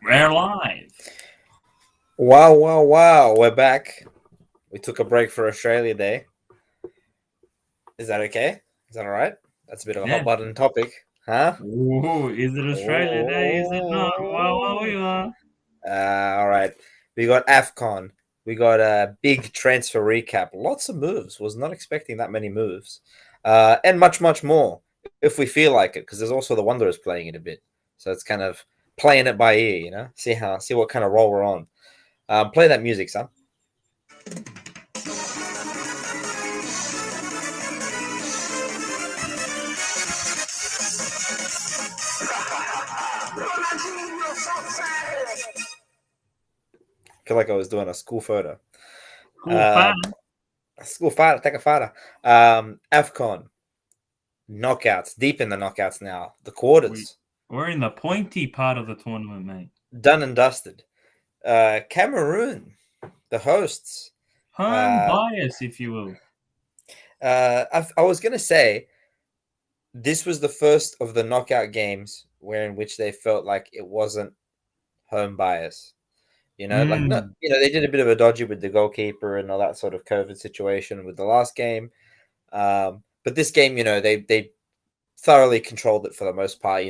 We're live. Wow, wow, wow. We're back. We took a break for Australia Day. Is that okay? Is that all right? That's a bit of a hot Yeah. button topic. Huh? Ooh, is it Australia Day? Is it not? Wow. All right. We got AFCON. We got a big transfer recap. Lots of moves. Was not expecting that many moves. And much, much more if we feel like it, because there's also the Wanderers playing it a bit. So it's kind of playing it by ear, See what kind of role we're on. Play that music, son. Feel like I was doing a school photo. Cool fun. School photo, take a photo. AFCON knockouts, deep in the knockouts now. The quarters We're in the pointy part of the tournament, mate. done and dusted. Cameroon, the hosts. Home bias, if you will. I was gonna say this was the first of the knockout games in which they felt like it wasn't home bias. They did a bit of a dodgy with the goalkeeper and all that sort of COVID situation with the last game. But this game, they thoroughly controlled it for the most part,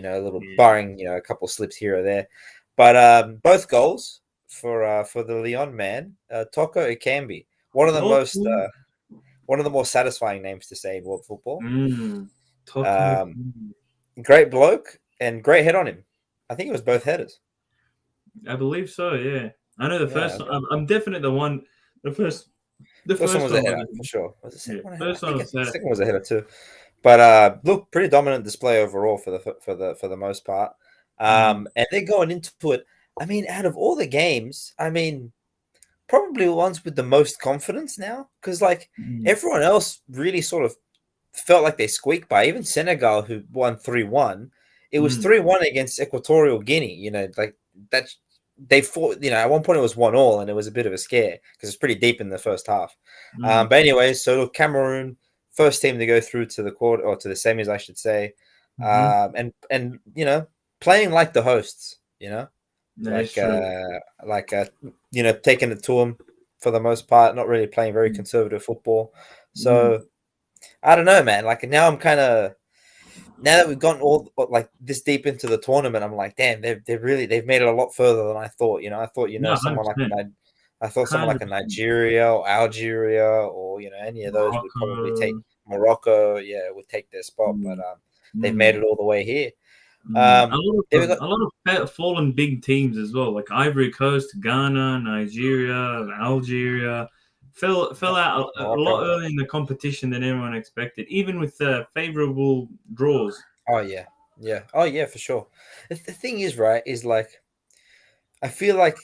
barring, a couple slips here or there. But both goals for the Leon man, Toko Ekambi, one of the more satisfying names to say in world football. Toko. Great bloke and great head on him. I think it was both headers. I believe so, yeah. I know the first one. I'm definitely the one. The first one was a header for sure. Was the second one a header? The second was a header too. But look, pretty dominant display overall for the most part. And they're going into it. I mean, out of all the games, probably ones with the most confidence now, because everyone else really sort of felt like they squeaked by. Even Senegal, who won 3-1, it was 3-1 against Equatorial Guinea. That they fought. At one point it was 1-1, and it was a bit of a scare because it's pretty deep in the first half. But anyway, so look, Cameroon, first team to go through to the quarter or to the semis, I should say, and playing like the hosts, taking it to them for the most part, not really playing very conservative football. So I don't know, man. Now I'm kind of, now that we've gotten all this deep into the tournament, I'm like, damn, they've made it a lot further than I thought. I thought someone 100%. someone like a Nigeria or Algeria or any of those would probably take Morocco. Yeah, would take their spot, but they've made it all the way here. A lot of fallen big teams as well, like Ivory Coast, Ghana, Nigeria, Algeria. Fell out a lot earlier in the competition than everyone expected, even with favorable draws. Oh yeah, for sure. The thing is, right, is I feel like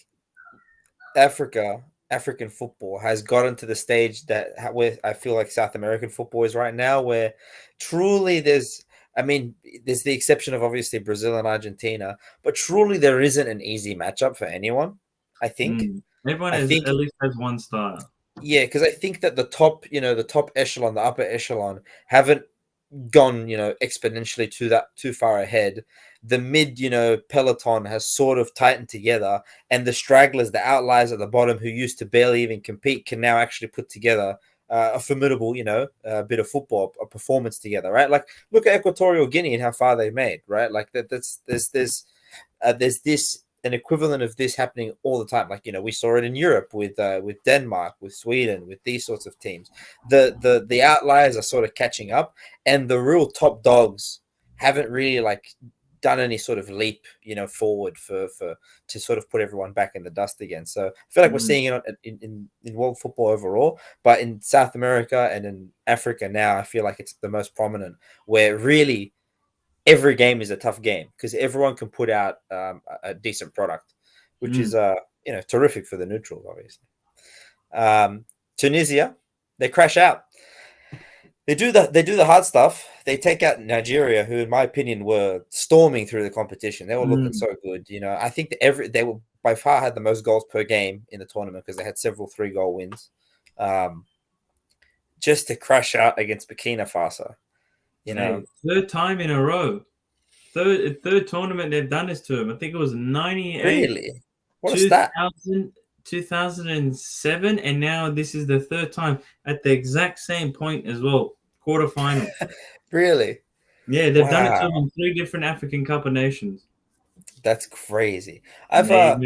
African football has gotten to the stage where I feel like South American football is right now, where truly there's the exception of obviously Brazil and Argentina, but truly there isn't an easy matchup for anyone. I think everyone at least has one style. Yeah, because I think that the top echelon, the upper echelon, haven't gone, exponentially too far ahead. The mid, peloton has sort of tightened together, and the stragglers, the outliers at the bottom who used to barely even compete, can now actually put together a formidable, bit of football, a performance together, right? Like, look at Equatorial Guinea and how far they've made, right? Like there's this an equivalent of this happening all the time. We saw it in Europe with Denmark, with Sweden, with these sorts of teams. The outliers are sort of catching up, and the real top dogs haven't really done any sort of leap, forward to sort of put everyone back in the dust again. So I feel like we're seeing it in world football overall, but in South America and in Africa now, I feel like it's the most prominent, where really every game is a tough game because everyone can put out a decent product, which is terrific for the neutrals, obviously. Tunisia, they crash out. They do the hard stuff. They take out Nigeria, who, in my opinion, were storming through the competition. They were looking so good. I think that they were by far had the most goals per game in the tournament because they had several 3-goal wins. Just to crash out against Burkina Faso. Third time in a row. third tournament they've done this to him. I think it was 98, Really? What a stat. 2000, 2007, and now this is the third time at the exact same point as well. Quarterfinal. Really? Yeah, they've done it to Wow. him in 3 different African Cup of Nations. That's crazy. Yeah,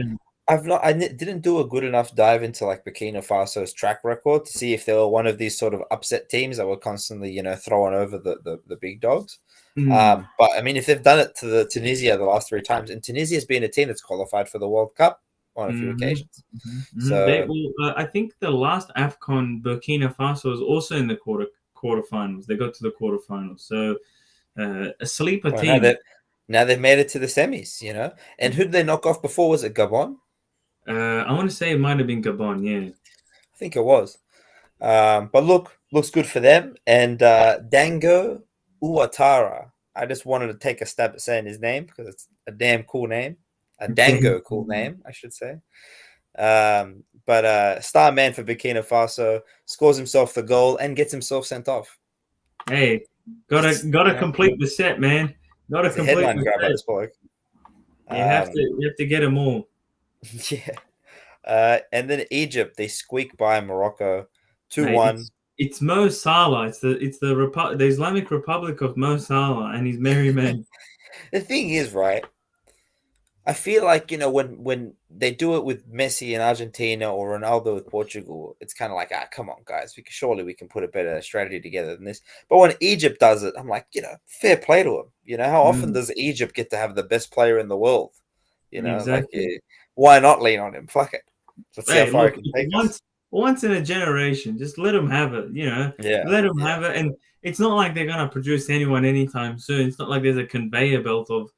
Didn't do a good enough dive into like Burkina Faso's track record to see if they were one of these sort of upset teams that were constantly, throwing over the big dogs. But I mean, if they've done it to the Tunisia the last 3 times, and Tunisia's been a team that's qualified for the World Cup on a few occasions. So I think the last AFCON, Burkina Faso was also in the quarterfinals. They got to the quarterfinals. So a sleeper well, team. now they've made it to the semis, And who did they knock off before? Was it Gabon? I want to say it might have been Gabon. Yeah. I think it was. But looks good for them. And Dango Uatara. I just wanted to take a stab at saying his name because it's a damn cool name. A dango cool name, I should say. But star man for Burkina Faso scores himself the goal and gets himself sent off. Hey, gotta complete the set, man. Gotta it's complete a headline the grab set. at this point. You have to get them all. Yeah. And then Egypt, they squeak by Morocco 2-1. It's Mo Salah. It's the Islamic Republic of Mo Salah and his merry men. The thing is, right? I feel like when they do it with Messi in Argentina or Ronaldo with Portugal, it's kind of like, come on, guys, surely we can put a better strategy together than this. But when Egypt does it, I'm like, fair play to them. How often does Egypt get to have the best player in the world? Exactly. Like, why not lean on him? Fuck it. Let's see how far it can take us. Once in a generation, just let them have it. Let them have it, and it's not like they're gonna produce anyone anytime soon. It's not like there's a conveyor belt of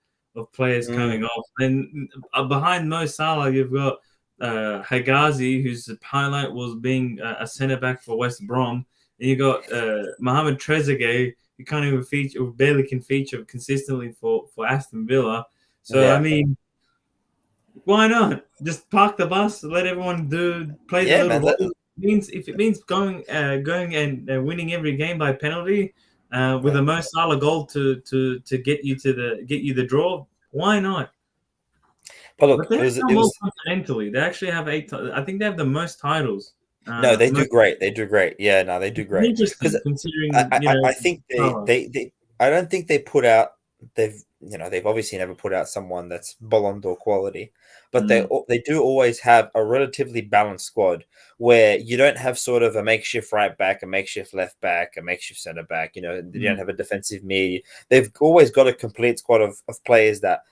players coming off. And behind Mo Salah, you've got Hagazi, whose highlight was being a centre back for West Brom. And you got Mohamed Trezeguet, who can't even feature, or barely can feature consistently for Aston Villa. So I mean, why not just park the bus, let everyone play the little role? If it means going and winning every game by penalty. With a Mo Salah goal to get you the draw, why not? But look, it was continentally. They actually have 8. I think they have the most titles. No, they do great. They do great. Yeah, no, they do great. Interesting, considering I think they I don't think they put out. They've obviously never put out someone that's Ballon d'Or quality, but they do always have a relatively balanced squad where you don't have sort of a makeshift right back, a makeshift left back, a makeshift center back. You don't have a defensive mid. They've always got a complete squad of players that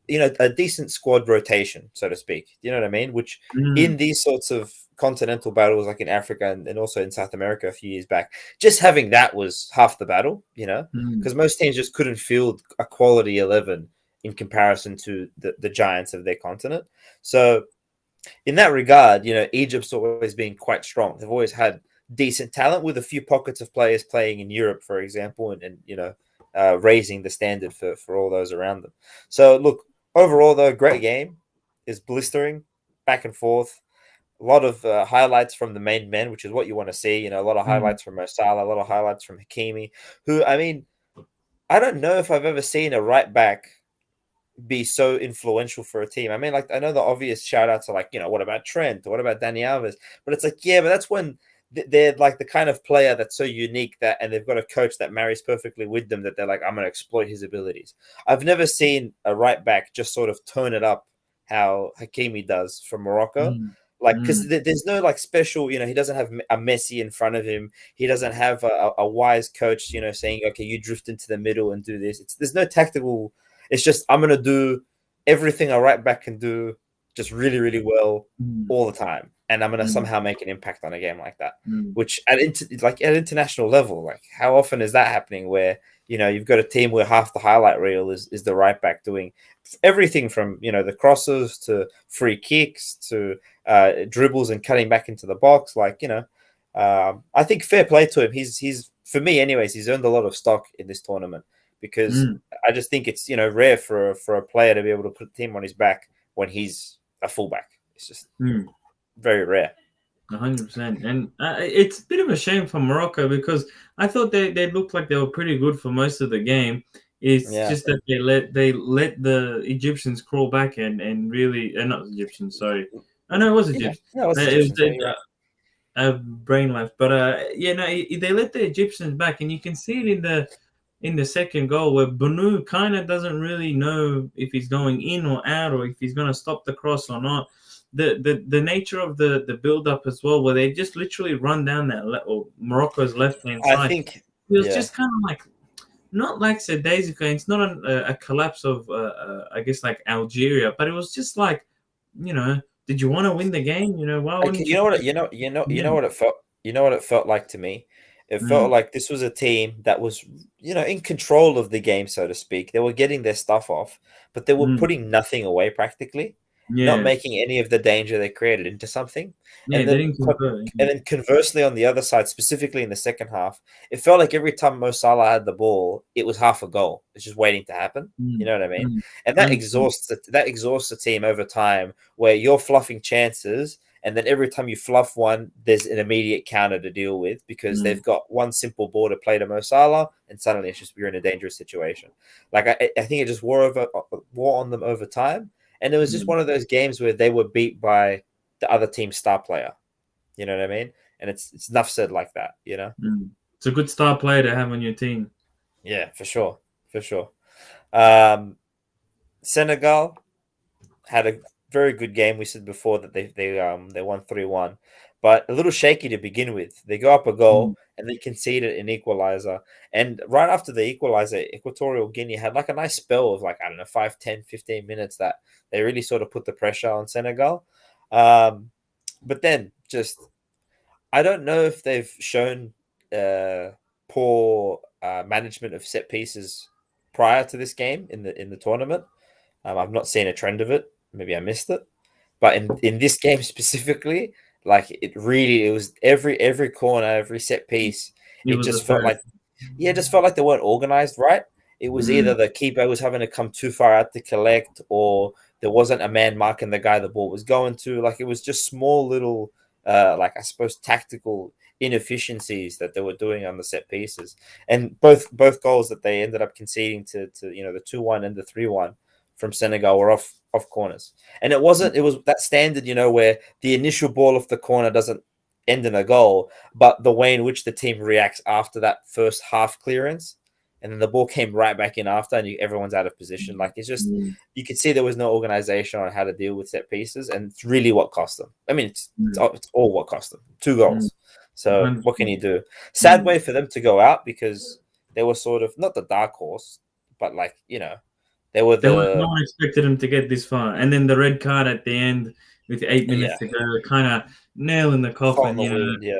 a decent squad rotation, so to speak. You know what I mean? Which in these sorts of continental battles, like in Africa and also in South America a few years back, just having that was half the battle, because most teams just couldn't field a quality 11 in comparison to the giants of their continent. So in that regard, Egypt's always been quite strong. They've always had decent talent with a few pockets of players playing in Europe, for example, and raising the standard for all those around them. So look, overall though, great game. Is blistering, back and forth. A lot of highlights from the main men, which is what you want to see. A lot of highlights from Mo Salah, a lot of highlights from Hakimi, who, I mean, I don't know if I've ever seen a right back be so influential for a team. I mean, like, I know the obvious shout outs are like, what about Trent? What about Dani Alves? But it's like, yeah, but that's when they're like the kind of player that's so unique and they've got a coach that marries perfectly with them that they're like, I'm going to exploit his abilities. I've never seen a right back just sort of turn it up how Hakimi does for Morocco. Because there's no like special, he doesn't have a Messi in front of him. He doesn't have a wise coach, saying, okay, you drift into the middle and do this. There's no tactical. It's just, I'm going to do everything a right back can do just really, really well all the time. And I'm going to somehow make an impact on a game like that, which at international level, like how often is that happening where, you've got a team where half the highlight reel is the right back doing everything from, the crosses to free kicks to dribbles and cutting back into the box. I think fair play to him. He's for me anyways, he's earned a lot of stock in this tournament because I just think it's, rare for a player to be able to put the team on his back when he's a fullback. It's just very rare. 100%. And it's a bit of a shame for Morocco because I thought they looked like they were pretty good for most of the game. It's Yeah. just that they let the Egyptians crawl back and really not Egyptians, sorry. I know it was Yeah. Egyptians. No, it's It was Egyptians. Yeah, you're right. brain left, but yeah, no, they let the Egyptians back, and you can see it in the second goal where Banu kind of doesn't really know if he's going in or out or if he's going to stop the cross or not. The nature of the build up as well, where they just literally run down that or Morocco's left hand I side. think, It was yeah. just kind of like not like Daisy. It's not a collapse of I guess like Algeria, but it was just like, did you want to win the game? Why Like, wouldn't you? you know Yeah. what it felt. You know what it felt like to me. It felt Mm, like this was a team that was, in control of the game, so to speak. They were getting their stuff off, but they were mm, putting nothing away practically, not yeah, making any of the danger they created into something. yeah, And they then, didn't convert. conversely, on the other side, specifically in the second half, it felt like every time Mo Salah had the ball, it was half a goal. It's just waiting to happen. You Mm, know what I mean? mm, And that 100%. exhausts the team over time, where you're fluffing chances, and then every time you fluff one, there's an immediate counter to deal with because Mm, they've got one simple ball to play to Mo Salah, and suddenly it's just you're in a dangerous situation. Like I think it just wore on them over time, and it was just mm, one of those games where they were beat by the other team's star player. You know what I mean? And it's enough said like that. mm. It's a good star player to have on your team. Yeah, for sure, for sure. Um, Senegal had a very good game. We said before that they won 3-1, but a little shaky to begin with. They go up a Mm, goal and they conceded an equalizer. And right after the equalizer, Equatorial Guinea had like a nice spell of like, I don't know, 5, 10, 15 minutes that they really sort of put the pressure on Senegal. But then just I don't know if they've shown uh, poor management of set pieces prior to this game in the tournament. I've not seen a trend of it. Maybe I missed it, but in this game specifically, like it was every corner, every set piece. it It was a just felt threat. like it just felt like they weren't organized right. It was Mm, either the keeper was having to come too far out to collect, or there wasn't a man marking the guy the ball was going to. Like it was just small little, like I suppose tactical inefficiencies that they were doing on the set pieces, and both goals that they ended up conceding to the 2-1 and the 3-1 from Senegal were off corners, and it was that standard where the initial ball off the corner doesn't end in a goal, but the way in which the team reacts after that first half clearance, and then the ball came right back in after, and everyone's out of position. Like it's just mm, you could see there was no organization on how to deal with set pieces, and it's really what cost them. I mean, mm, it's all what cost them. Two mm, goals. So what can 100%. you do? Sad Mm. way for them to go out because they were sort of not the dark horse, but like they were No the one expected him to get this far, and then the red card at the end with 8 minutes yeah to go, kind of nail in the salt in coffin. the wound. Yeah,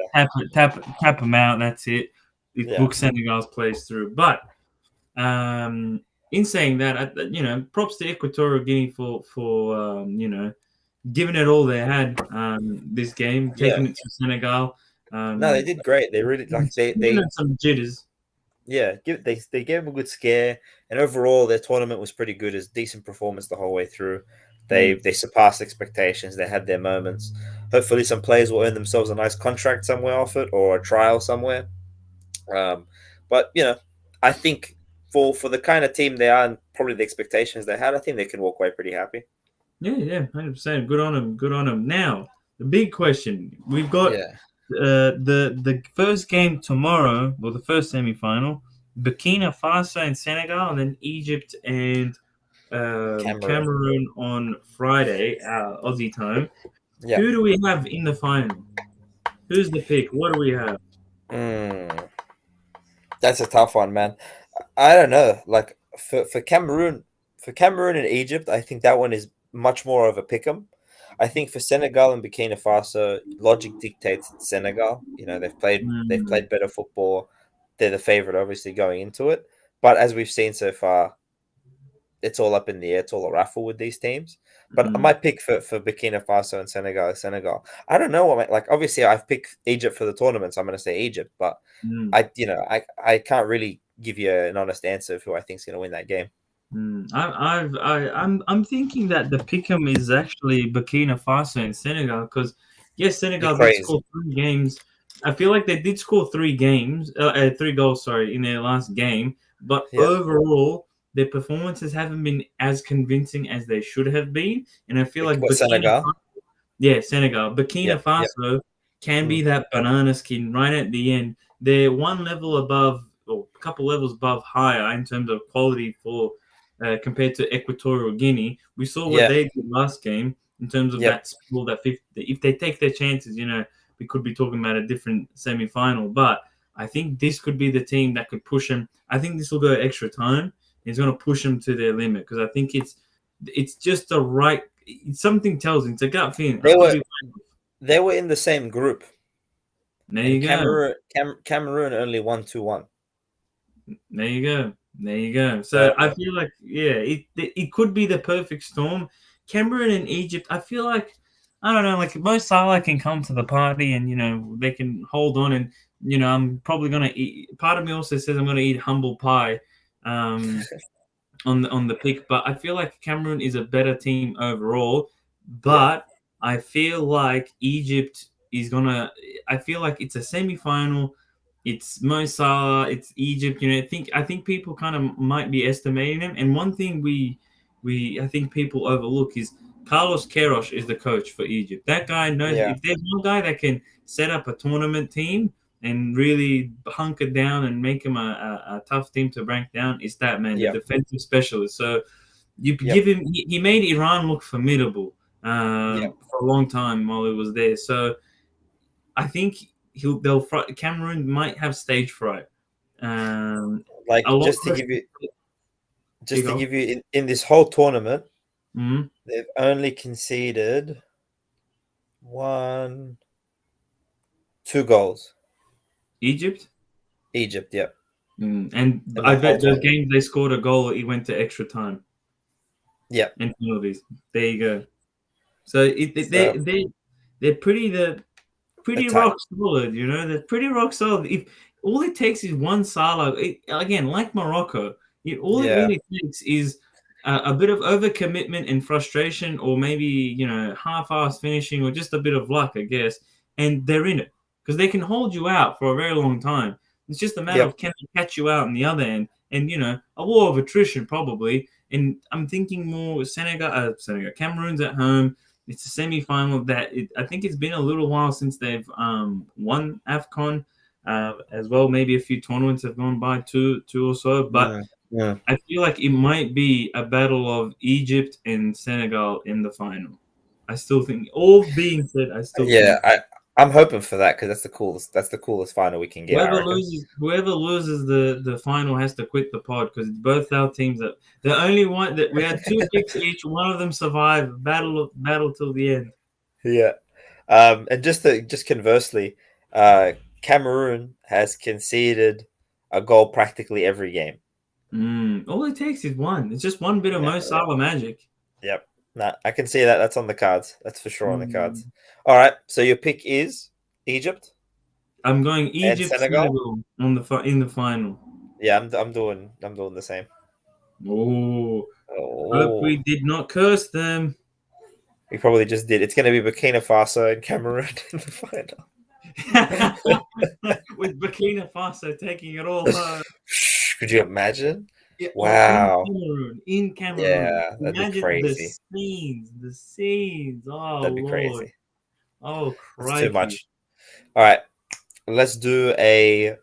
Tap him out. That's it. It yeah, books Senegal's plays through. But in saying that, props to Equatorial Guinea for giving it all they had this game, yeah. taking it to Senegal. No, they Um, did great. They really like giving it some jitters. yeah, they gave them a good scare, and overall their tournament was pretty good. As decent performance the whole way through. Mm. They surpassed expectations. They had their moments. Hopefully, some players will earn themselves a nice contract somewhere off it or a trial somewhere. Um, but I think for the kind of team they are and probably the expectations they had, I think they can walk away pretty happy. Yeah, 100%. Good on him. Good on him. Now, the big question: we've got Yeah, the first game tomorrow, or the first semi-final, Burkina Faso and Senegal, and then Egypt and Cameroon. Cameroon on Friday, Aussie time. Yeah. Who do we have in the final? Who's the pick? What do we have? Mm, that's a tough one, man. I don't know. Like for Cameroon and Egypt, I think that one is much more of a pick'em. I think for Senegal and Burkina Faso, logic dictates it's Senegal. They've Mm, played better football. They're the favorite, obviously, going into it. But as we've seen so far, it's all up in the air. It's all a raffle with these teams. But mm, my pick for Burkina Faso and Senegal is Senegal. I don't know like obviously I've picked Egypt for the tournament, so I'm going to say Egypt. But mm. I can't really give you an honest answer of who I think is going to win that game. I'm thinking that the pick'em is actually Burkina Faso and Senegal because yes, You're Senegal did crazy. score 3 games. I feel like they did score 3 goals, sorry, in their last game. But Yeah. overall, their performances haven't been as convincing as they should have been, and I feel like What, Senegal? Senegal, Burkina Yep. Faso can be that banana skin right at the end. They're one level above, or a couple levels above higher in terms of quality for compared to Equatorial Guinea. We saw what Yeah. they did last game in terms of Yep. that spill, that fifth. If they take their chances, we could be talking about a different semi-final. But I think this could be the team that could push them. I think this will go extra time. It's going to push them to their limit because I think it's just the right. Something tells me it's a gut feeling. They were in the same group. There you go. Cameroon only won 2-1. There you go. There you go. So I feel like it could be the perfect storm. Cameroon and Egypt. I feel like I don't know. Like Mo Salah can come to the party and they can hold on and I'm probably gonna eat. Part of me also says I'm gonna eat humble pie. On the pick, but I feel like Cameroon is a better team overall. But I feel like Egypt is gonna. I feel like it's a semi-final. It's Mo Salah. It's Egypt. I think people kind of might be estimating them. And one thing I think people overlook is Carlos Queiroz is the coach for Egypt. That guy knows if there's one guy that can set up a tournament team and really hunker down and make him a tough team to break down, it's that man, the defensive specialist. So you give him, he made Iran look formidable for a long time while he was there. So I think Cameroon might have stage fright. Just to give you in this whole tournament, they've only conceded 2 goals. Egypt, yeah. And I bet those games they scored a goal, it went to extra time. Yeah, and penalties. There you go. So they're pretty rock solid. They're pretty rock solid. If all it takes is one Salah, again, like Morocco, it really takes is a bit of overcommitment and frustration, or maybe half-ass finishing, or just a bit of luck, I guess, and they're in it because they can hold you out for a very long time. It's just a matter of can they catch you out on the other end, and a war of attrition probably. And I'm thinking more Senegal, Cameroon's at home. It's a semi-final that I think it's been a little while since they've won AFCON as well. Maybe a few tournaments have gone by, two or so. But I feel like it might be a battle of Egypt and Senegal in the final. I still think, all being said, I'm hoping for that because that's the coolest final we can get. Whoever loses the final has to quit the pod because it's both our teams that the only one that we had 2 picks each. One of them survived battle till the end. Yeah, and just conversely, Cameroon has conceded a goal practically every game. All it takes is one. It's just one bit of Mo Salah magic. Yep. Nah, I can see that. That's on the cards. That's for sure on the cards. All right. So your pick is Egypt. I'm going Egypt, Senegal in the final. Yeah, I'm doing the same. Hope we did not curse them. We probably just did. It's going to be Burkina Faso and Cameroon in the final. With Burkina Faso taking it all home. Could you imagine? Wow. In Cameroon. Yeah, that'd be crazy. The scenes. Oh, that'd be Lord. crazy. Oh, That's too much. All right. Let's do a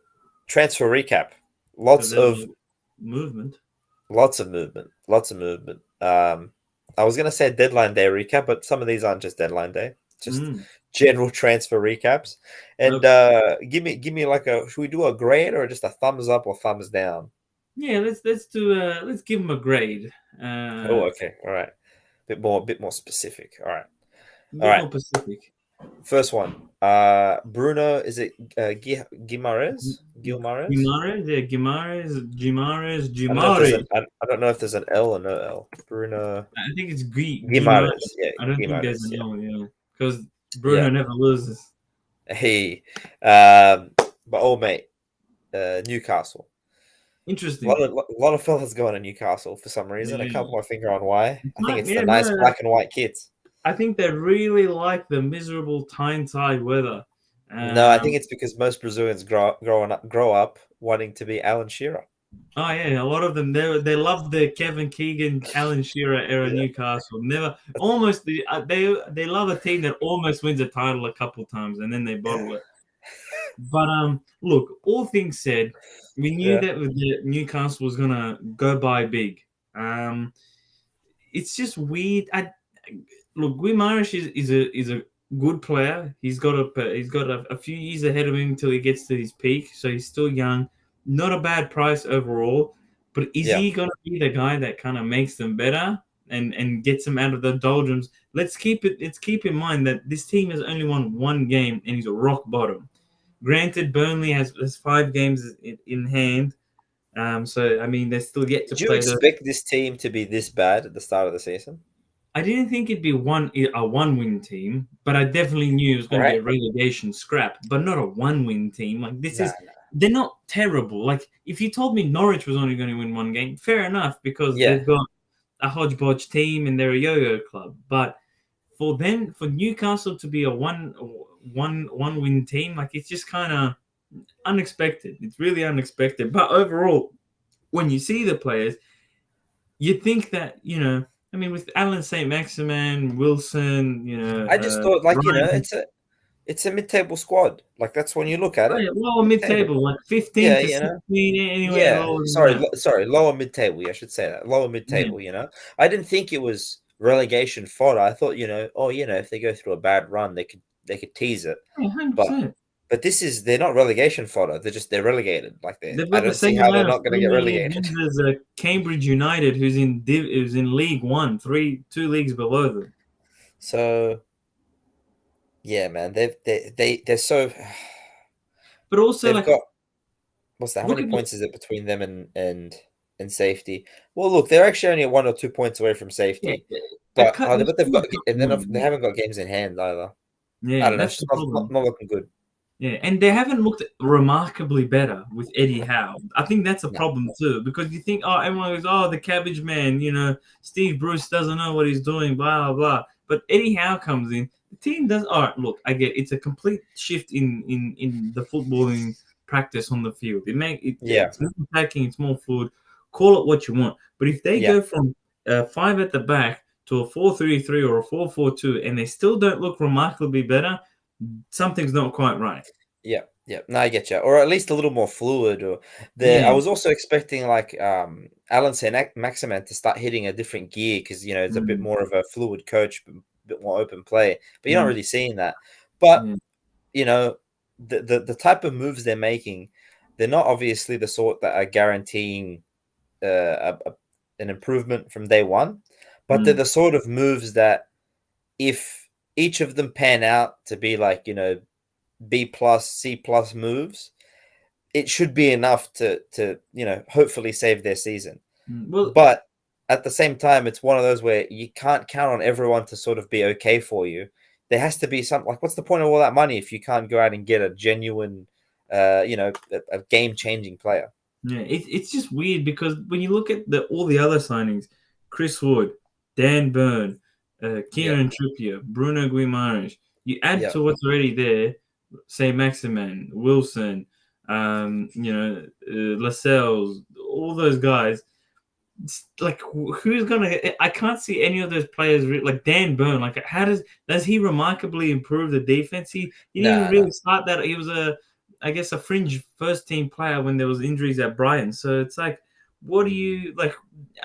transfer recap. Lots of movement. I was going to say deadline day recap, but some of these aren't just deadline day. Just general transfer recaps. And give me should we do a grade or just a thumbs up or thumbs down? Yeah, let's give them a grade. Okay, all right. Bit more specific. All right, more specific. First one, Bruno. Is it Guimarães? Guimarães. I don't know if there's an L or no L. Bruno. I think it's Guimarães. Yeah, I don't think there's an L. Yeah, because Bruno never loses. Hey, but mate, Newcastle. Interesting. A lot of fellas going to Newcastle for some reason. I can't put my finger on why. I think it's the nice black and white kits. I think they really like the miserable Tyneside weather. No, I think it's because most Brazilians grow up wanting to be Alan Shearer. Oh yeah, a lot of them they love the Kevin Keegan, Alan Shearer era Yeah. Newcastle. Never they love a team that almost wins a title a couple times and then they bottle it. But look, all things said, we knew Yeah. that the Newcastle was gonna go by big. Um, it's just weird. Look, Guimaraes is a good player. He's got a few years ahead of him until he gets to his peak. So he's still young. Not a bad price overall. But is Yeah. he gonna be the guy that kind of makes them better and gets them out of the doldrums? Let's keep in mind that this team has only won one game and he's a rock bottom. Granted, Burnley has 5 games in hand. So I mean, they're still yet to Did you play those. expect this team to be this bad at the start of the season? I didn't think it'd be a one-win team, but I definitely knew it was going to be Right? a relegation scrap, but not a one-win team. Like Nah. they're not terrible. Like if you told me Norwich was only going to win one game, fair enough because Yeah. they've got a hodgepodge team and they're a yo-yo club. But for Newcastle to be a one-win team, like it's just kind of unexpected. It's really unexpected. But overall, when you see the players, you think that I mean, with Alan Saint Maximan, Wilson, I just thought, like, Ryan. it's a mid-table squad. Like, that's when you look at Oh, it. yeah, lower Mid-table. mid-table, like 15 Yeah, to you know. 16, anywhere Yeah. lower than Sorry, that. sorry, lower mid-table. Yeah, I should say that. Lower Yeah, mid-table, I didn't think it was relegation fodder. I thought, oh, if they go through a bad run, they could tease it. yeah, But 100%. they're not relegation fodder. They're relegated. Like, They've I got the don't see same how they're amount of not going to get Premier League relegated. wins as Cambridge United, who's in League One, two leagues below them. So yeah, man, they're so. But also, They've like, got, what's that? How look many at points is it between them and safety? Well, look, they're actually only 1 or 2 points away from yeah, safety, they're but they've still got, a couple and then more. they haven't got games in hand either. I Yeah, don't know. It's that's the just problem. not looking good. Yeah, and they haven't looked remarkably better with Eddie Howe. I think that's a No. problem too, because you think, oh, everyone goes, oh, the cabbage man, Steve Bruce doesn't know what he's doing, blah, blah, blah. But Eddie Howe comes in, the team does, all right, look, I get it's a complete shift in the footballing practice on the field. Yeah, It's more attacking, it's more fluid. Call it what you want. But if they yeah, go from 5 at the back to a 4-3-3 or a 4-4-2 and they still don't look remarkably better, something's not quite right. yeah, yeah. No, I get you. Or at least a little more fluid. Or I Yeah. was also expecting, like, Alan Saint Maximan to start hitting a different gear because it's a bit Mm, more of a fluid coach, a bit more open play. But you're not mm, really seeing that. But yeah. you know, the type of moves they're making, they're not obviously the sort that are guaranteeing an improvement from day one, but they're Mm, the sort of moves that, if each of them pan out to be like, B plus, C plus moves, it should be enough to hopefully save their season. well, But at the same time, it's one of those where you can't count on everyone to sort of be okay for you. There has to be something like, what's the point of all that money if you can't go out and get a genuine, a game changing player? yeah, it's just weird because when you look at all the other signings, Chris Wood, Dan Burn, Yeah, Kieran Trippier, Bruno Guimaraes, you add yeah. to what's already there, say Maximan, Wilson, Lascelles, all those guys. It's like who's gonna? I can't see any of those players like Dan Burn. Like, how does he remarkably improve the defense? He didn't even No, no. really start that. He was I guess a fringe first team player when there was injuries at Brighton. So it's like, what do you like?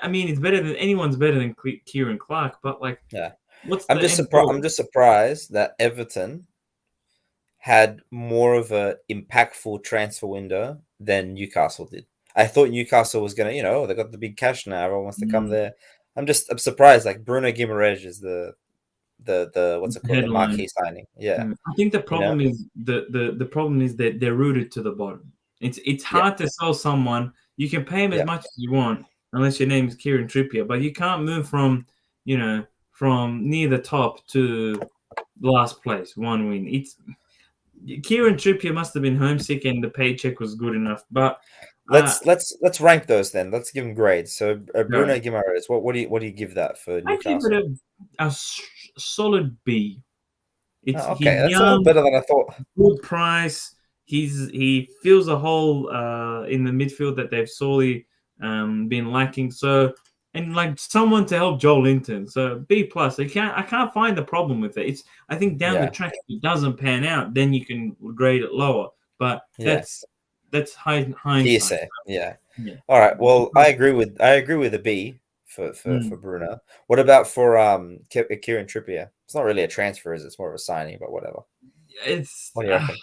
I mean, it's better than anyone's better than Kieran Clark, but like, Yeah. what's I'm the just end surprised. I'm goal? just surprised that Everton had more of a impactful transfer window than Newcastle did. I thought Newcastle was gonna, they got the big cash now. Everyone wants to come Mm, there. I'm surprised. Like, Bruno Guimaraes is the what's it called, the headline. marquee signing. Yeah, I think the you know. problem is the problem is that they're rooted to the bottom. It's Yeah, hard to sell someone. You can pay him as yeah, much as you want, unless your name is Kieran Trippier, but you can't move from near the top to last place, one win. It's Kieran Trippier must have been homesick and the paycheck was good enough. But uh, let's rank those then. Let's give them grades. So, yeah, Bruno Guimaraes, what do you give that for I give it Newcastle? a solid B. It's Oh, he's okay, that's a lot young, better than I thought. good price. he fills a hole in the midfield that they've sorely been lacking. So, and like someone to help Joel Linton. So B plus. I can't find the problem with it. I think down the track if it doesn't pan out, then you can grade it lower. But that's hindsight. Hearsay. Yeah. All right. Well, I agree with a B for Bruno. What about for Kieran Trippier? It's not really a transfer, is it? It's more of a signing, but whatever. It's what do you reckon?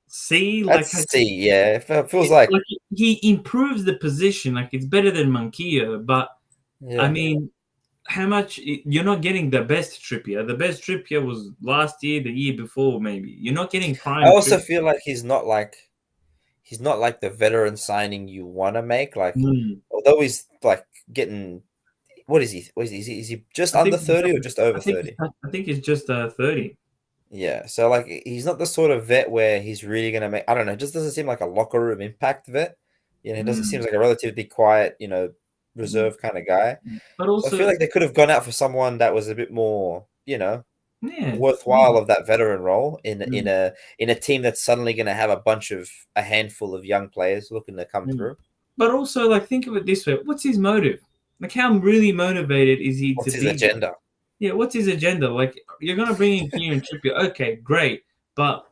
C. That's C. Yeah, it feels like he improves the position. Like it's better than Manquillo, but I mean, how much you're not getting the best Trippier. The best Trippier was last year, the year before, maybe. You're not getting prime. I also feel like he's not like the veteran signing you want to make. Like, although he's like getting, what is he? Is he just under 30 or just over 30? I think he's just 30. Yeah, so like he's not the sort of vet where he's really gonna make. I don't know. It just doesn't seem like a locker room impact vet. You know, it doesn't seem like a relatively quiet, reserved kind of guy. But also, so I feel like they could have gone out for someone that was a bit more, worthwhile of that veteran role in a team that's suddenly going to have a handful of young players looking to come through. But also, like, think of it this way: what's his motive? Like, how really motivated is he? What's his agenda? Yeah, what's his agenda? Like, you're gonna bring in Kieran Trippier, okay, great, but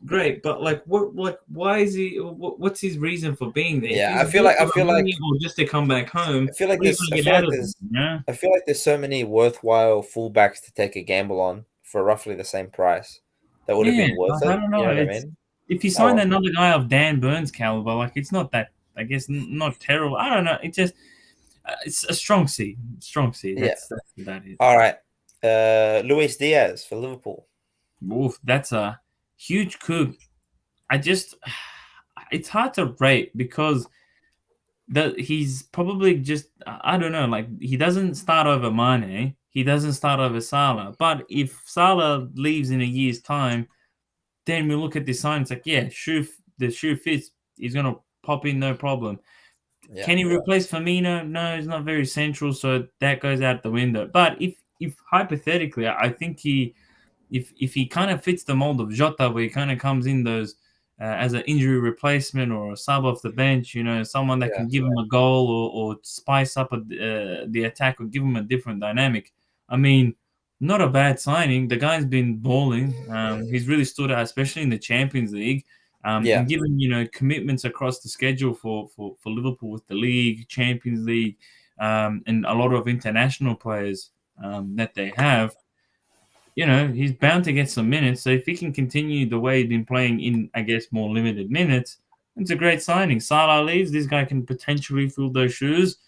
like, what? Like, why is he? What's his reason for being there? Yeah, I feel like, or just to come back home. I feel like there's so many worthwhile fullbacks to take a gamble on for roughly the same price. That would have been worth it. I don't know. You know what I mean? If you signed another guy of Dan Burns caliber, like it's not that. I guess not terrible. I don't know. It just. It's a strong C. That's about it. All right. Luis Diaz for Liverpool. Oof, that's a huge coup. It's hard to rate because he's probably just, I don't know, like he doesn't start over Mane. He doesn't start over Salah. But if Salah leaves in a year's time, then we look at this sign. It's like, the shoe fits. He's going to pop in, no problem. Yeah, can he replace Firmino? No, he's not very central, so that goes out the window. But if hypothetically, I think if he kind of fits the mold of Jota, where he kind of comes in those as an injury replacement or a sub off the bench, someone that can give him a goal or spice up the attack or give him a different dynamic. I mean, not a bad signing. The guy's been balling. He's really stood out, especially in the Champions League. And given, commitments across the schedule for Liverpool with the league, Champions League, and a lot of international players that they have, he's bound to get some minutes. So if he can continue the way he's been playing in, I guess, more limited minutes, it's a great signing. Salah leaves, this guy can potentially fill those shoes,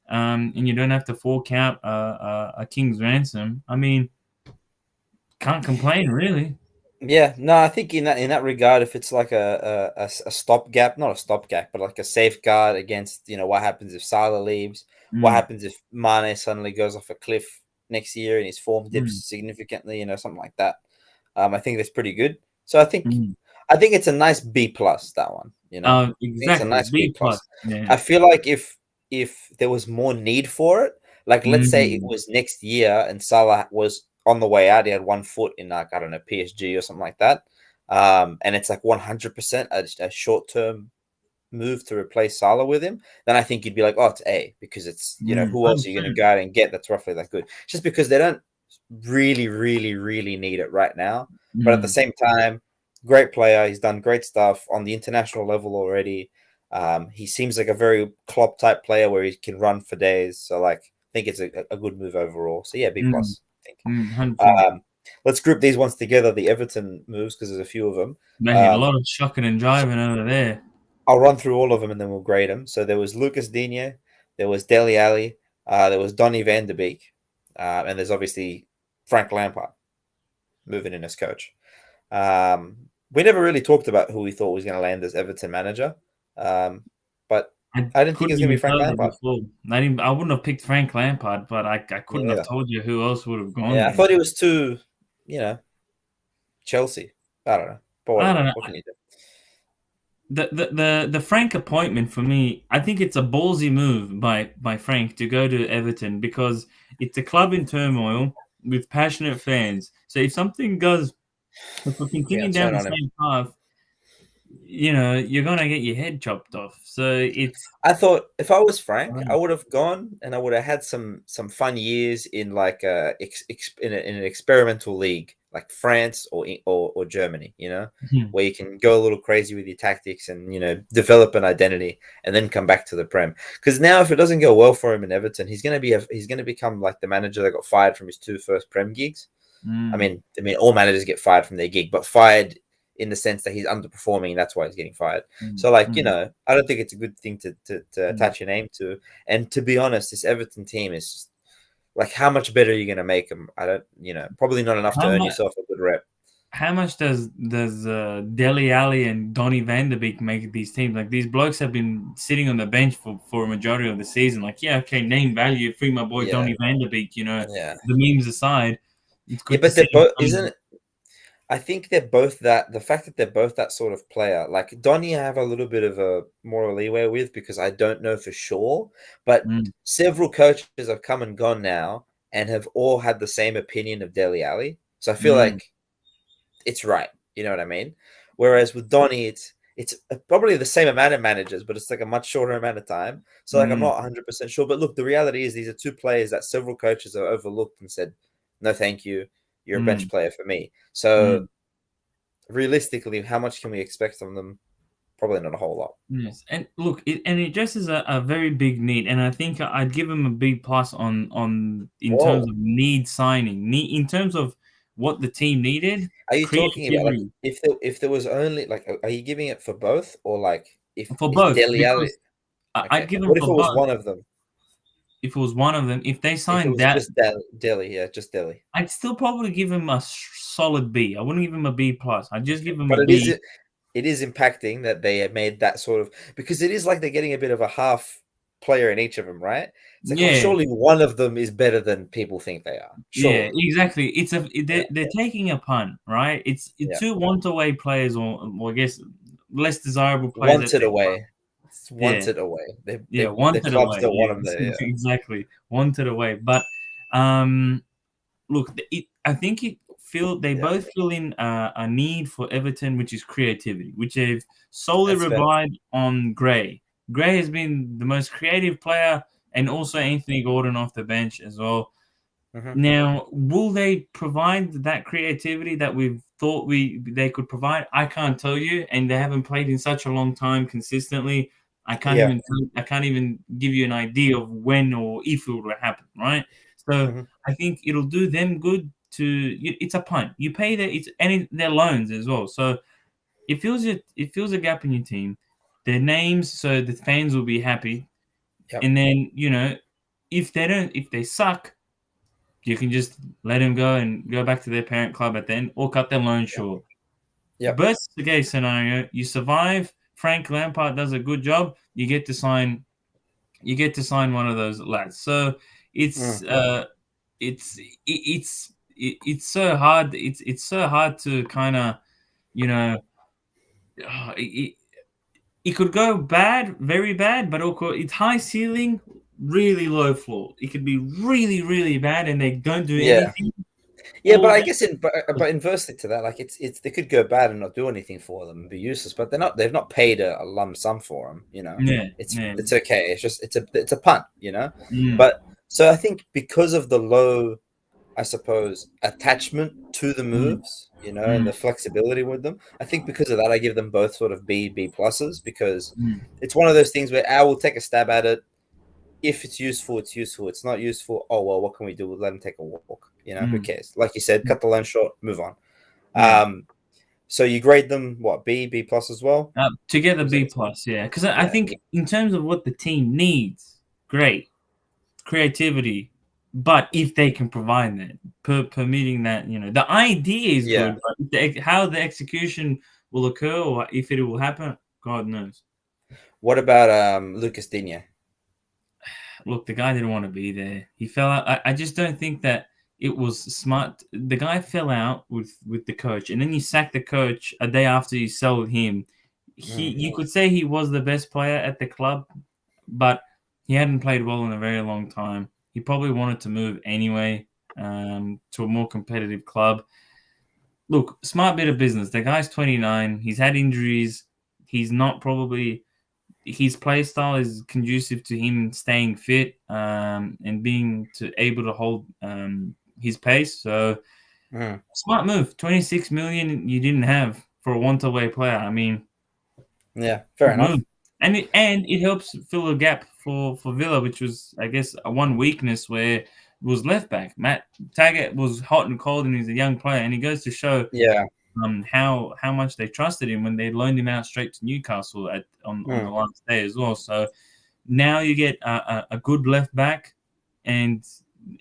and you don't have to fork out a king's ransom. I mean, can't complain, really. Yeah, no, I think in that regard, if it's like a stopgap, not a stopgap, but like a safeguard against, what happens if Salah leaves, what happens if Mane suddenly goes off a cliff next year and his form dips significantly, something like that. I think that's pretty good. So I think it's a nice B plus, that one. Exactly. It's a nice B plus. Yeah. I feel like if there was more need for it, like let's say it was next year and Salah was on the way out, he had 1 foot in like, I don't know, PSG or something like that. And it's like 100% a short-term move to replace Salah with him, then I think you'd be like, oh, it's A, because it's, who else are you going to go out and get that's roughly that good? Just because they don't really, really, really need it right now. But at the same time, great player. He's done great stuff on the international level already. He seems like a very Klopp type player where he can run for days. So like, I think it's a good move overall. So yeah, B plus. Let's group these ones together, the Everton moves, because there's a few of them. A lot of shucking and jiving over there. I'll run through all of them and then we'll grade them. So there was Lucas Digne, there was Dele Alli, there was Donny van de Beek, and there's obviously Frank Lampard moving in as coach. We never really talked about who we thought was going to land as Everton manager, but I didn't think it was going to be Frank Lampard. I wouldn't have picked Frank Lampard, but I couldn't have told you who else would have gone. Yeah, I thought it was too, Chelsea. I don't know. But I don't know. What can you do? The Frank appointment for me, I think it's a ballsy move by Frank to go to Everton because it's a club in turmoil with passionate fans. So if something goes, if we continue down the same path, you're gonna get your head chopped off. So it's I thought if I was Frank, I would have gone and I would have had some fun years in like in an experimental league like France or Germany, Mhm. where you can go a little crazy with your tactics and develop an identity and then come back to the Prem. Because now if it doesn't go well for him in Everton, he's gonna become like the manager that got fired from his two first Prem gigs. Mm. I mean, all managers get fired from their gig, but fired in the sense that he's underperforming, and that's why he's getting fired. Mm. So, like, Mm. I don't think it's a good thing to Mm. attach your name to. And to be honest, this Everton team is just like, how much better are you going to make them? I don't, probably not enough to How earn much? yourself a good rep. How much does Dele Alli and Donny Van de Beek make these teams? Like these blokes have been sitting on the bench for a majority of the season. Like, yeah, okay, name value, free my boy Yeah, Donny Van de Beek. yeah, The memes aside, it's yeah. good to But see they're him both, isn't come. it? I think they're both that. The fact that they're both that sort of player, like Donny, I have a little bit of a more leeway with because I don't know for sure. But Mm, several coaches have come and gone now and have all had the same opinion of Dele Alli. So I feel mm, like it's right. You know what I mean? Whereas with Donny, it's probably the same amount of managers, but it's like a much shorter amount of time. So like I'm mm, not 100% sure. But look, the reality is these are two players that several coaches have overlooked and said, "No, thank you. You're a bench mm, player for me." So mm. realistically, how much can we expect from them? Probably not a whole lot. Yes, and look, it addresses a very big need, and I think I'd give him a big plus on in terms Whoa. of need signing, in terms of what the team needed, Are you talking about like creativity if there was only like are you giving it for both or like for if both Deli Alley because I'd okay. give them What if for it was both. one of them? If it was one of them, if they If it signed was that, just Deli, yeah, just Deli. I'd still probably give him a solid B. I wouldn't give him a B plus. I'd just Okay. give him a But B. it is impacting that they have made that sort of because it is like they're getting a bit of a half player in each of them, right? It's like, oh, Yeah, surely one of them is better than people think they are. yeah, Surely. exactly. It's Yeah. they're taking a punt, right? It's Yeah. two want away players, or I guess less desirable players at Wanted their club. away. It's Yeah, wanted away. yeah, The wanted clubs away. don't want them Yeah, there. Yeah. exactly, wanted away. But look, I think they Yeah. both fill in a need for Everton, which is creativity, which they've solely That's fair. relied on Gray. Gray has been the most creative player, and also Anthony Gordon off the bench as well. Hmm. Now, will they provide that creativity that we've thought they could provide? I can't tell you, and they haven't played in such a long time consistently. Yeah. I can't even give you an idea of when or if it will happen, right? So Hmm. I think it'll do them good it's a punt. You pay their loans as well. So it fills a gap in your team. Their names, so the fans will be happy. Yep. And then, if they suck, you can just let him go and go back to their parent club at the end or cut their loan Yep. short. Yep. Best case scenario, you survive. Frank Lampard does a good job. You get to sign one of those lads. So it's Mm. it's so hard. It's so hard to kind of you know it, it could go bad, very bad, but also it's high ceiling, really low floor. It could be really, really bad, and they don't do Yeah. anything. Yeah, but Or I guess but inversely to that, like it's they could go bad and not do anything for them and be useless, but they've not paid a lump sum for them, yeah, It's yeah. it's okay. It's just it's a punt, Mm, But so I think because of the low, I suppose, attachment to the mm, moves, and mm, the flexibility with them, I think because of that, I give them both sort of B pluses because mm, it's one of those things where I will take a stab at it. If it's useful, it's useful. It's not useful. Oh well, what can we do? We'll let him take a walk. Who mm, cares? Like you said, cut the loan short, move on. yeah. So you grade them what B plus as well? Together Was that B the same? plus, yeah. Because I Yeah, think in terms of what the team needs, great creativity. But if they can provide that, permitting that, the idea is yeah. good, but how the execution will occur or if it will happen, God knows. What about Lucas Digne? Look, the guy didn't want to be there. He fell out. I just don't think that it was smart. The guy fell out with the coach, and then you sack the coach a day after you sold him. Mm, You could say he was the best player at the club, but he hadn't played well in a very long time. He probably wanted to move anyway to a more competitive club. Look, smart bit of business. The guy's 29. He's had injuries. he's not probably his play style is conducive to him staying fit and being able to hold his pace. So smart move. 26 million you didn't have for a one-away player. I mean, yeah, fair enough. move. And it helps fill a gap for Villa, which was, I guess, a one weakness where it was left back. Matt Taggart was hot and cold, and he's a young player, and he goes to show Yeah, how much they trusted him when they loaned him out straight to Newcastle on the last day as well. So now you get a good left back, and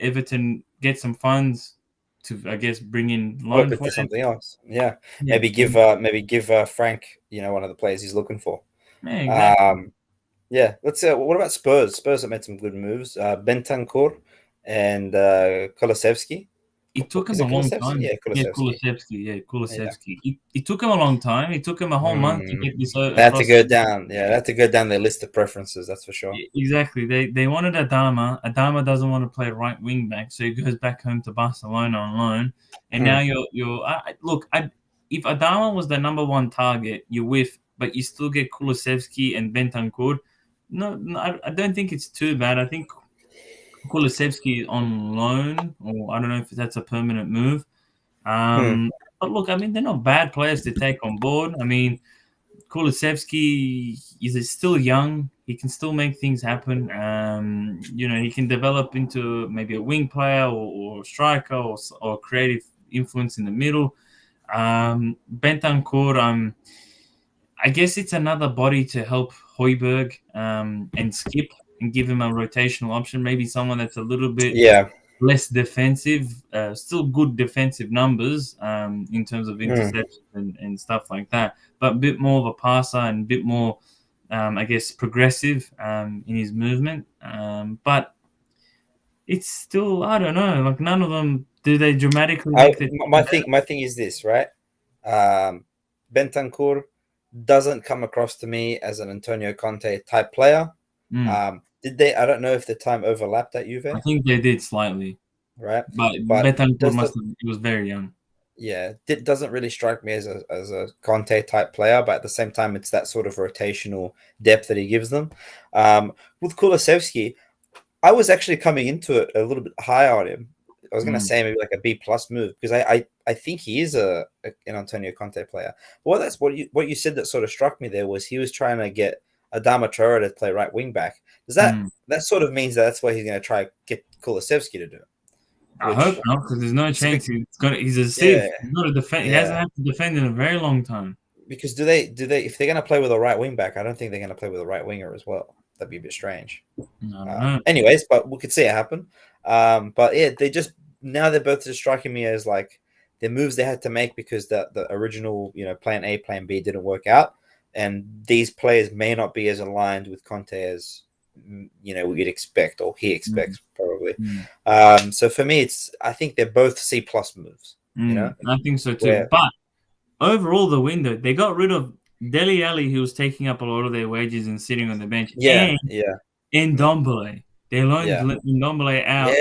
Everton get some funds to, I guess, bring in loan flip it to players. something else. Yeah, Yeah. maybe give Frank, one of the players he's looking for. Yeah, exactly. Yeah, let's say, what about Spurs? Spurs have made some good moves. Bentancur and Kulusevski. It took him Is a it long Kulusevski? time. Yeah, Yeah, Kulusevski. Kulusevski. Yeah, Kulusevski. It took him a long time. It took him a whole month to get this They had to across. go down. Yeah, they had to go down their list of preferences. That's for sure. Exactly. They wanted Adama. Adama doesn't want to play right wing back, so he goes back home to Barcelona on loan. And now if Adama was the number one target, you whiff, but you still get Kulusevski and Bentancur. No, I don't think it's too bad. I think Kulusevski on loan, or I don't know if that's a permanent move. But look, I mean, they're not bad players to take on board. I mean, Kulusevski is still young. He can still make things happen. He can develop into maybe a wing player or striker or creative influence in the middle. Bentancur, I guess it's another body to help Højbjerg and Skip and give him a rotational option. Maybe someone that's a little bit less defensive, still good defensive numbers in terms of interceptions and stuff like that, but a bit more of a passer and a bit more, I guess, progressive in his movement. But it's still, I don't know, like none of them, do they dramatically make the... My thing is this, right? Bentancur doesn't come across to me as an Antonio Conte type player. Did they? I don't know if the time overlapped at Juve. I think they did slightly, right? But Bentancur he was very young. Yeah, it doesn't really strike me as a Conte type player, but at the same time, it's that sort of rotational depth that he gives them. With Kulusevski, I was actually coming into it a little bit higher on him. I was going to say maybe like a B+ move because I think he is an Antonio Conte player. But what you said that sort of struck me there was he was trying to get Adama Traore to play right wing back. Does that sort of means that's what he's going to try get Kulusevski to do? I hope not, because there's no chance he's a sieve. He's not a defend. He hasn't had to defend in a very long time. Because do they if they're going to play with a right wing back, I don't think they're going to play with a right winger as well. That'd be a bit strange. Anyways, but we could see it happen. But yeah, they're both just striking me as like the moves they had to make because the original plan A, plan B didn't work out, and these players may not be as aligned with Conte as we'd expect or he expects probably. So for me, I think they're both C+ moves. I think so too. But overall, the window, they got rid of Dele Alli, who was taking up a lot of their wages and sitting on the bench. And Ndombele. They loaned Ndombele out.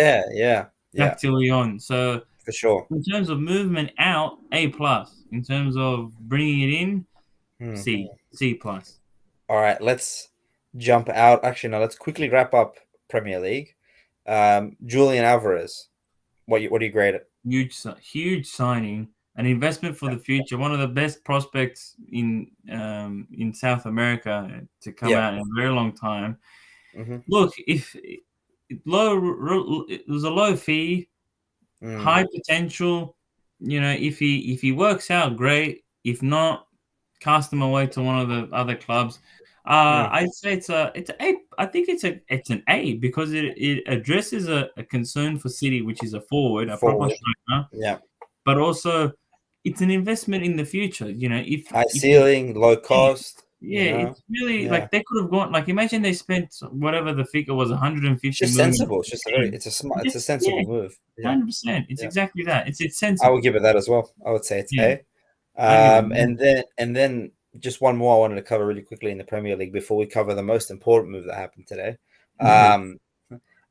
Back to Lyon. So for sure, in terms of movement out, A+. In terms of bringing it in, C+. All right, let's jump out. Actually, no, let's quickly wrap up Premier League. Julian Alvarez, what do you grade it? Huge signing, an investment for the future. One of the best prospects in South America to come out in a very long time. Look, if it was a low fee, high potential. If he works out, great. If not, cast him away to one of the other clubs. I'd say it's an A. I think it's an A because it addresses a concern for City, which is a proper striker. Yeah. But also, it's an investment in the future. If high ceiling, low cost. It's really like they could have gone. Like, imagine they spent whatever the figure was, 150 It's just million. sensible. It's a sensible move. 100%. It's exactly that. It's sensible. I would give it that as well. I would say it's A. And then just one more I wanted to cover really quickly in the Premier League before we cover the most important move that happened today.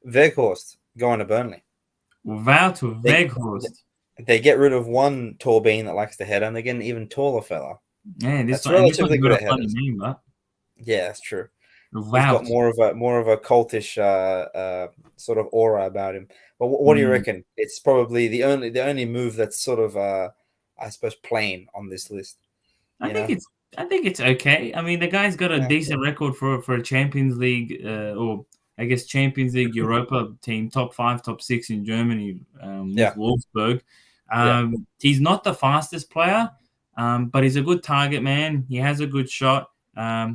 Weghorst going to Burnley. Wout to Weghorst. They get rid of one tall bean that likes to head, and they get an even taller fella. Yeah, this That's one, and this one's relatively good got at a funny headers. name, but Yeah, that's true. He's got Wout. more of a cultish sort of aura about him. But what do you Mm. reckon? It's probably the only move that's sort of I suppose plain on this list. I You think know? it's I think it's okay. I mean, the guy's got a Yeah. decent record for a Champions League, or I guess Champions League Europa team, top 5, top 6 in Germany, with Yeah. Wolfsburg. Yeah. He's not the fastest player, but he's a good target man. He has a good shot.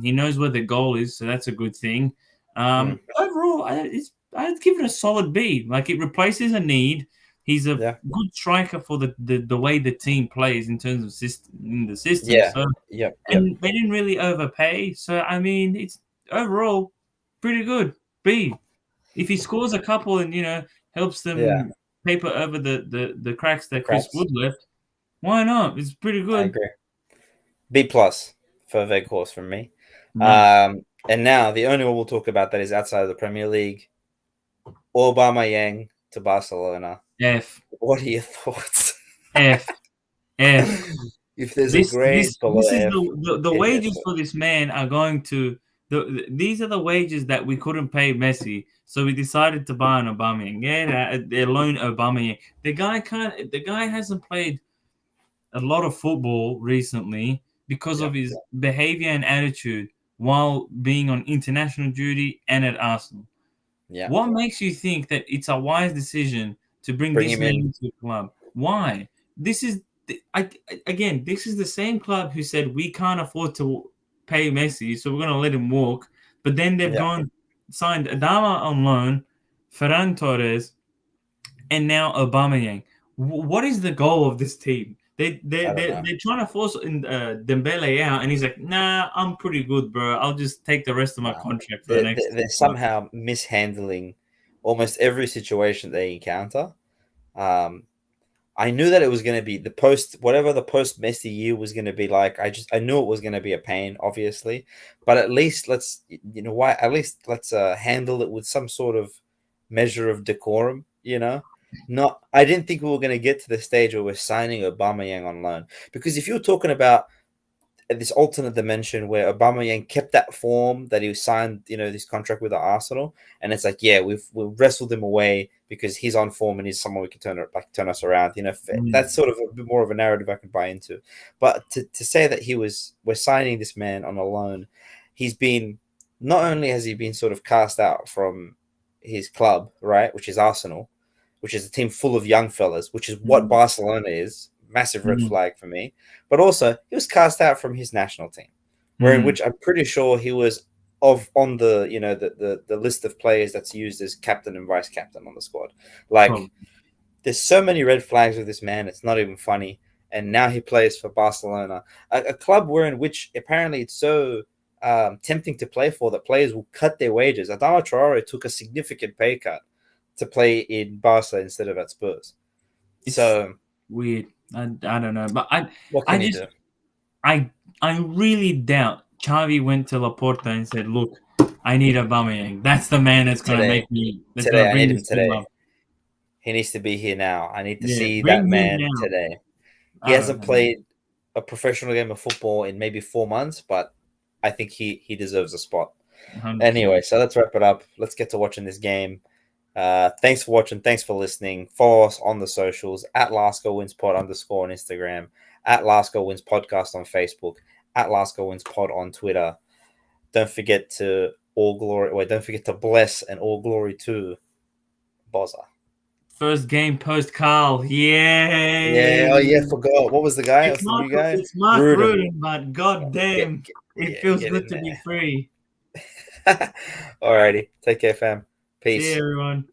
He knows where the goal is, so that's a good thing. Mm. Overall, I'd give it a solid B. Like, it replaces a need. He's a Yeah. good striker for the way the team plays in terms of the system. Yeah. So, Yep. Yep. and they didn't really overpay. So, I mean, it's overall pretty good. B. If he scores a couple and helps Yeah. them paper over the cracks The that Chris cracks. Wood left, why not? It's pretty I good. agree. B plus for Veghorst from me. Nice. And now the only one we'll talk about that is outside of the Premier League. Aubameyang to Barcelona. F. What are your thoughts? F. F. If there's a This grade this below this is F, the it's wages F. for this man are going to these are the wages that we couldn't pay Messi, so we decided to buy an Aubameyang. Yeah, they loan Aubameyang. The guy hasn't played a lot of football recently because Yeah, of his behavior and attitude while being on international duty and at Arsenal. yeah. What makes you think that it's a wise decision to bring Bring this him man in. into the club? Why? This is again, this is the same club who said we can't afford to pay Messi, so we're going to let him walk. But then they've Yeah, gone signed Adama on loan, Ferran Torres, and now Aubameyang. What is the goal of this team? I don't know. They're trying to force Dembele out, and he's like, "Nah, I'm pretty good, bro. I'll just take the rest of my No. contract for the They're, next they're 6 months." somehow mishandling almost every situation they encounter. Um, I knew that it was going to be whatever the post Messi year was going to be like. I knew it was going to be a pain, obviously, but at least at least let's handle it with some sort of measure of decorum. Not. I didn't think we were going to get to the stage where we're signing Aubameyang on loan, because if you're talking about this alternate dimension where Aubameyang kept that form that he signed, this contract with Arsenal, and it's like, yeah, we've wrestled him away because he's on form and he's someone we can turn us around. That's sort of a bit more of a narrative I can buy into. But to say that we're signing this man on a loan, not only has he been sort of cast out from his club, right, which is Arsenal, which is a team full of young fellas, which is what Barcelona is. Massive red flag for me. But also, he was cast out from his national team, in which I'm pretty sure he was on the the list of players that's used as captain and vice captain on the squad. Like, there's so many red flags with this man. It's not even funny. And now he plays for Barcelona, a club in which apparently it's so tempting to play for that players will cut their wages. Adama Traore took a significant pay cut to play in Barca instead of at Spurs. It's So weird. I don't know, but what can you do? I really doubt Xavi went to Laporta and said, "Look, I need Aubameyang. That's the man that's going to make me. That's going Today, to I bring need him this team today. up. He needs to be here now. I need to Yeah, see that bring him man now." today. He I don't hasn't know. played a professional game of football in maybe 4 months, but I think he deserves a spot. 100%. Anyway, so let's wrap it up. Let's get to watching this game. Thanks for watching. Thanks for listening. Follow us on the socials at @LastGoalWinsPod _ on Instagram, at @LastGoalWinsPodcast on Facebook, at @LastGoalWinsPod on Twitter. Don't forget to bless and all glory to Bozza. First game post Carl. Yay! Yeah. Oh yeah. Forgot. What was the guy? What's the new guy? It's Mark Rudin. Rudin, but goddamn, it feels Get good in to be there. free. Alrighty. Take care, fam. Peace. See you, everyone.